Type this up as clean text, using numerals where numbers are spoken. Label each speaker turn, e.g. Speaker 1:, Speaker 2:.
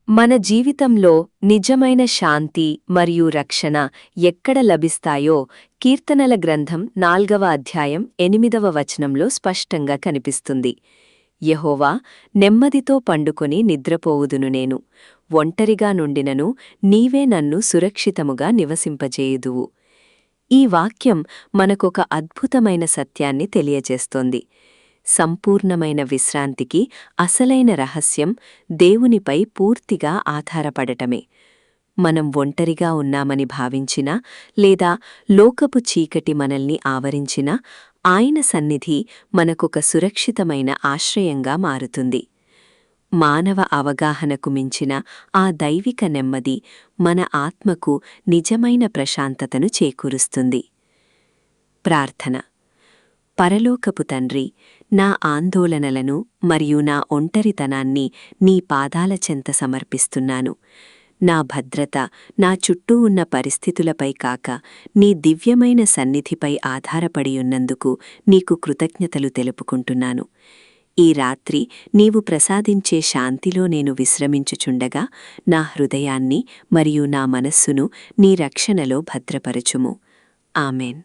Speaker 1: మన జీవితంలో నిజమైన శాంతి మరియు రక్షణ ఎక్కడ లభిస్తాయో కీర్తనల గ్రంథం 4వ అధ్యాయం 8వ వచనంలో స్పష్టంగా కనిపిస్తుంది. యెహోవా, నెమ్మదితో పండుకొని నిద్రపోవుదును నేను. ఒంటరిగా నుండినను నీవే నన్ను సురక్షితముగా నివసింపజేయుదువు. ఈ వాక్యం మనకొక అద్భుతమైన సత్యాన్ని తెలియజేస్తోంది. సంపూర్ణమైన విశ్రాంతికి అసలైన రహస్యం దేవునిపై పూర్తిగా ఆధారపడటమే. మనం ఒంటరిగా ఉన్నామని భావించినా లేదా లోకపు చీకటి మనల్ని ఆవరించినా ఆయన సన్నిధి మనకొక సురక్షితమైన ఆశ్రయంగా మారుతుంది. మానవ అవగాహనకు మించిన ఆ దైవిక నెమ్మది మన ఆత్మకు నిజమైన ప్రశాంతతను చేకూరుస్తుంది. ప్రార్థన. పరలోకపు తండ్రి, నా ఆందోళనలను మరియు నా ఒంటరితనాన్ని నీ పాదాల చెంత సమర్పిస్తున్నాను. నా భద్రత నా చుట్టూ ఉన్న పరిస్థితులపై కాక నీ దివ్యమైన సన్నిధిపై ఆధారపడియున్నందుకు నీకు కృతజ్ఞతలు తెలుపుకుంటున్నాను. ఈ రాత్రి నీవు ప్రసాదించే శాంతిలో నేను విశ్రమించుచుండగా నా హృదయాన్ని మరియు నా మనస్సును నీ రక్షణలో భద్రపరచుము. ఆమెన్.